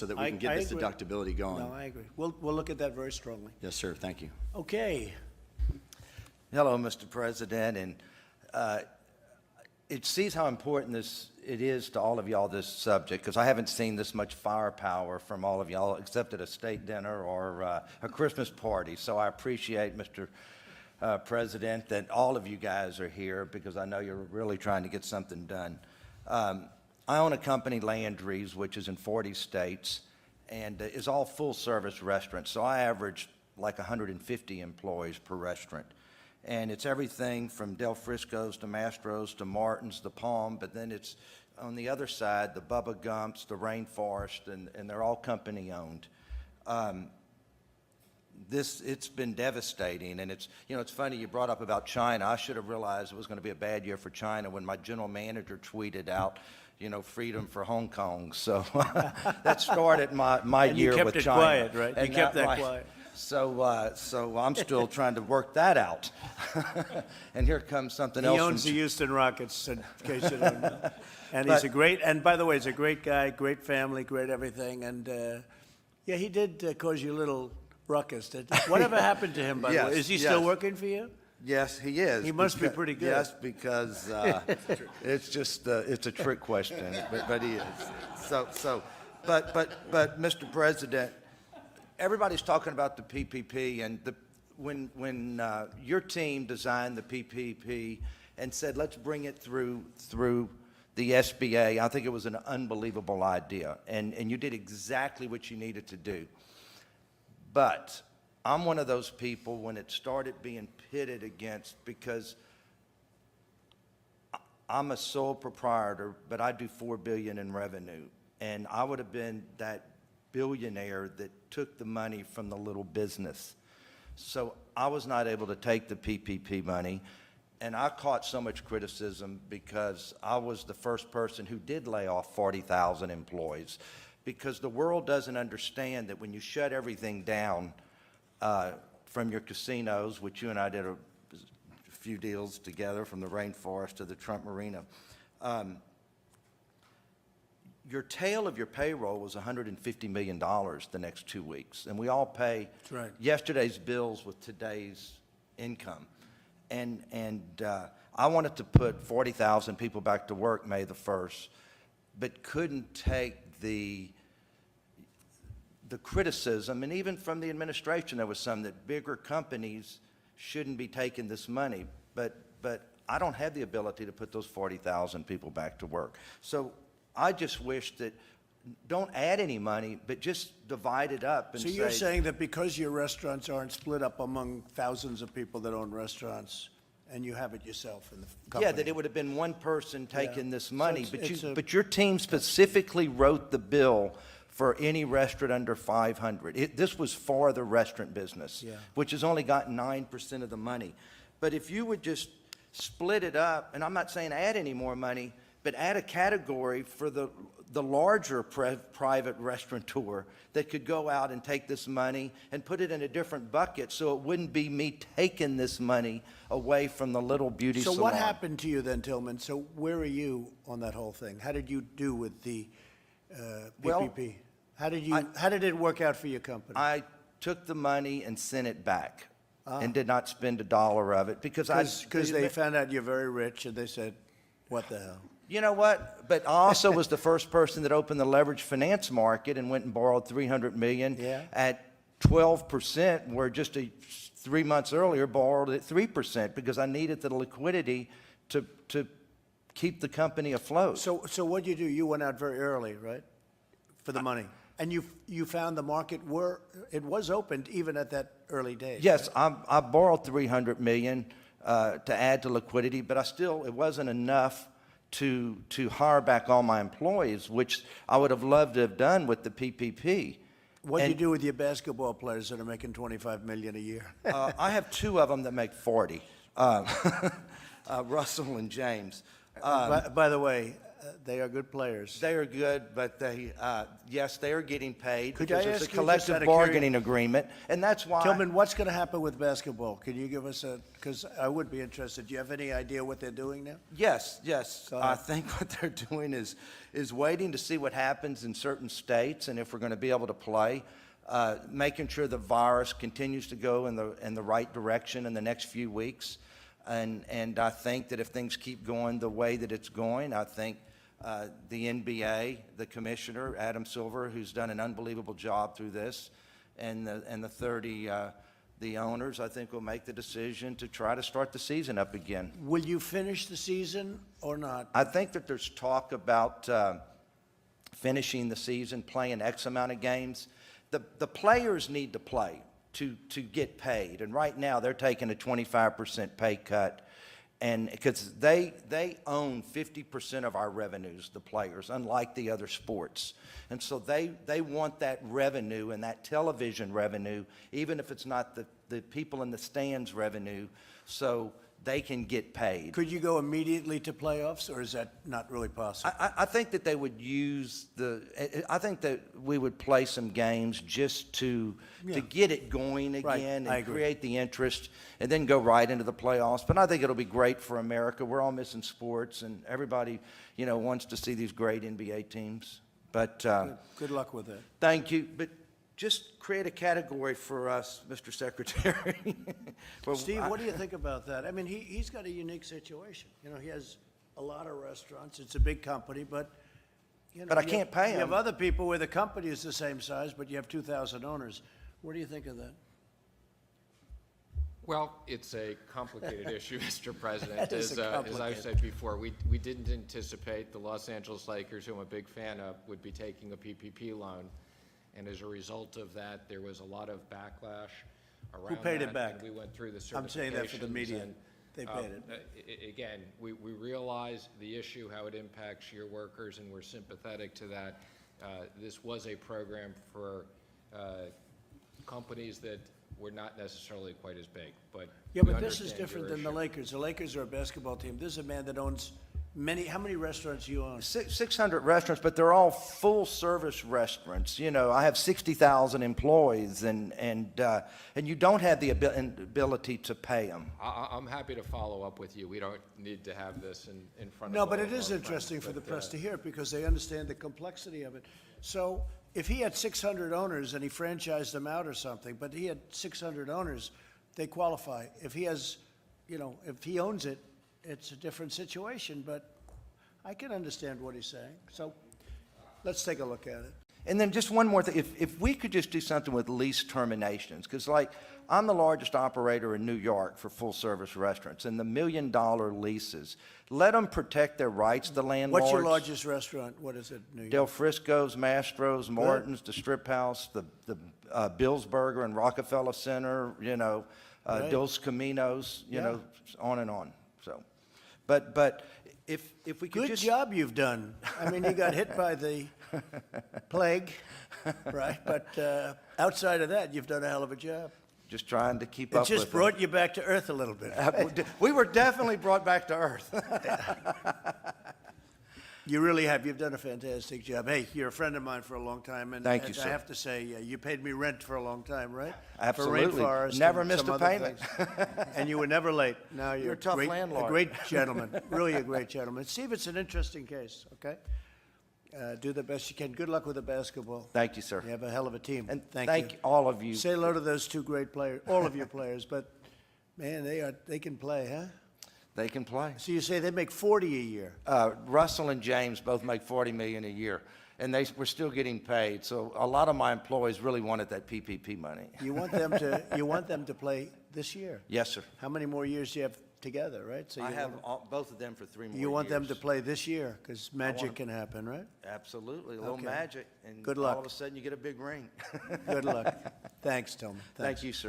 so that we can get this agree. deductibility going. No, I agree. We'll look at that very strongly. Yes, sir. Thank you. Okay. Hello, Mr. President, and it sees how important it is to all of y'all, this subject, because I haven't seen this much firepower from all of y'all except at a state dinner or a Christmas party. So I appreciate, Mr. President, that all of you guys are here because I know you're really trying to get something done. I own a company, Landry's, which is in 40 states and is all full-service restaurants. So I average like 150 employees per restaurant. And it's everything from Del Frisco's to Mastro's to Martin's, the Palm, but then it's on the other side, the Bubba Gump's, the Rainforest, and they're all company-owned. It's been devastating, and it's funny you brought up about China. I should have realized it was going to be a bad year for China when my general manager tweeted out, freedom for Hong Kong. So that started my year with China. You kept it quiet, right? You kept that quiet. So I'm still trying to work that out. And here comes something else. He owns the Houston Rockets, in case you don't know. And and by the way, he's a great guy, great family, great everything. And yeah, he did cause you a little ruckus. Whatever happened to him, by the way? Is he still working for you? Yes, he is. He must be pretty good. Yes, because it's just it's a trick question, but he is. But Mr. President, everybody's talking about the PPP, and when your team designed the PPP and said let's bring it through the SBA, I think it was an unbelievable idea, and you did exactly what you needed to do. But I'm one of those people when it started being pitted against, because I'm a sole proprietor, but I do $4 billion in revenue, and I would have been that billionaire that took the money from the little business. So I was not able to take the PPP money, and I caught so much criticism because I was the first person who did lay off 40,000 employees, because the world doesn't understand that when you shut everything down from your casinos, which you and I did a few deals together, from the Rainforest to the Trump Marina, your tail of your payroll was $150 million the next 2 weeks. And we all pay yesterday's bills with today's income. And I wanted to put 40,000 people back to work May the 1st, but couldn't take the criticism, and even from the administration there was some, that bigger companies shouldn't be taking this money. But I don't have the ability to put those 40,000 people back to work. So I just wish that don't add any money, but just divide it up and So you're saying that because your restaurants aren't split up among thousands of people that own restaurants, and you have it yourself in the company? Yeah, that it would have been one person taking this money, So but your team specifically wrote the bill for any restaurant under 500. This was for the restaurant business, which has only gotten 9% of the money. But if you would just split it up, and I'm not saying add any more money, but add a category for the larger private restaurateur that could go out and take this money and put it in a different bucket, so it wouldn't be me taking this money away from the little beauty salon. So what happened to you then, Tilman? So where are you on that whole thing? How did you do with the PPP? How did it work out for your company? I took the money and sent it back and did not spend a dollar of it because they found out you're very rich, and they said, what the hell? You know what? But I also was the first person that opened the leveraged finance market and went and borrowed $300 million at 12%, where just 3 months earlier borrowed at 3% because I needed the liquidity to keep the company afloat. So what did you do? You went out very early, right, for the money, and you found the market it was opened even at that early day. Yes, right? I borrowed $300 million to add to liquidity, but it wasn't enough to hire back all my employees, which I would have loved to have done with the PPP. What do you do with your basketball players that are making $25 million a year? I have 2 of them that make 40, Russell and James. By the way, They are good players. They are good, but they, yes, they are getting paid Could because I there's a ask you, just out collective of bargaining agreement, and that's why. Tilman, what's going to happen with basketball? Can you give us because I would be interested. Do you have any idea what they're doing now? Yes, yes. Go I ahead. think what they're doing is waiting to see what happens in certain states and if we're going to be able to play, making sure the virus continues to go in the right direction in the next few weeks. And I think that if things keep going the way that it's going, I think the NBA, the commissioner, Adam Silver, who's done an unbelievable job through this, and the 30 the owners, I think, will make the decision to try to start the season up again. Will you finish the season or not? I think that there's talk about finishing the season, playing X amount of games. The players need to play to get paid, and right now they're taking a 25% pay cut, and because they own 50% of our revenues, the players, unlike the other sports. And so they want that revenue and that television revenue, even if it's not the people in the stands revenue, so they can get paid. Could you go immediately to playoffs, or is that not really possible? I think that they would use I think that we would play some games just to get it going Right, again I and agree. create the interest and then go right into the playoffs. But I think it'll be great for America. We're all missing sports, and everybody, wants to see these great NBA teams. But Good luck with that. thank you. But just create a category for us, Mr. Secretary. Well, Steve, what do you think about that? I mean, he's got a unique situation. He has a lot of restaurants. It's a big company, but, But I can't pay You have him. other people where the company is the same size, but you have 2,000 owners. What do you think of that? Well, it's a complicated issue, Mr. President. That is As a I've complicated- said before, we didn't anticipate the Los Angeles Lakers, who I'm a big fan of, would be taking a PPP loan. And as a result of that, there was a lot of backlash around that. paid it back? And we went through the certifications. I'm saying that for the media. and, They paid it. Again, we realize the issue, how it impacts your workers, and we're sympathetic to that. This was a program for companies that were not necessarily quite as big, but Yeah, we but this is understand your different than the issue. Lakers. The Lakers are a basketball team. This is a man that owns how many restaurants do you own? 600 restaurants, but they're all full-service restaurants. I have 60,000 employees, and you don't have the ability to pay them. I'm happy to follow up with you. We don't need to have this in front of No, but all it of is our interesting friends, for the but, press to hear it because they understand the complexity of it. So if he had 600 owners and he franchised them out or something, but he had 600 owners, they qualify. If he has, if he owns it, it's a different situation, but I can understand what he's saying. So let's take a look at it. And then just one more thing, if we could just do something with lease terminations, because I'm the largest operator in New York for full-service restaurants, and the $1 million leases, let them protect their rights, the landlords. What's your largest restaurant? What is it, New York? Del Frisco's, Mastro's, Martin's, the Strip House, the Bill's Burger and Rockefeller Center, Right. Dos Caminos, Yeah. on and on. So, but if we could Good just. job you've done. I mean, you got hit by the plague, right? But outside of that, you've done a hell of a job. Just trying to keep It up just with brought you back to earth a little bit. it. We were definitely brought back to earth. You really have. You've done a fantastic job. Hey, you're a friend of mine for a long time, and Thank you, and sir. I have to say, you paid me rent for a long time, right? Absolutely. For Rainforest Never and missed some a other payment. things. And you were never late. Now you're a tough great, landlord. A great gentleman, really a great gentleman. Steve, it's an interesting case. Okay, do the best you can. Good luck with the basketball. Thank you, sir. You have a hell of a team. And thank thank you. all of you. Say hello to those two great players, all of your players. But man, they can play, huh? They can play. So you say they make 40 a year. Russell and James both make $40 million a year, and we're still getting paid. So a lot of my employees really wanted that PPP money. You want them to play this year. Yes, sir. How many more years do you have together, right? So I you have want, both of them for 3 more you want them to years. play this year because magic want- can happen, right? Absolutely, a little Okay. magic, and Good all luck. of a sudden you get a big ring. Good luck. Thanks, Tilman. Thank Thanks. you, sir.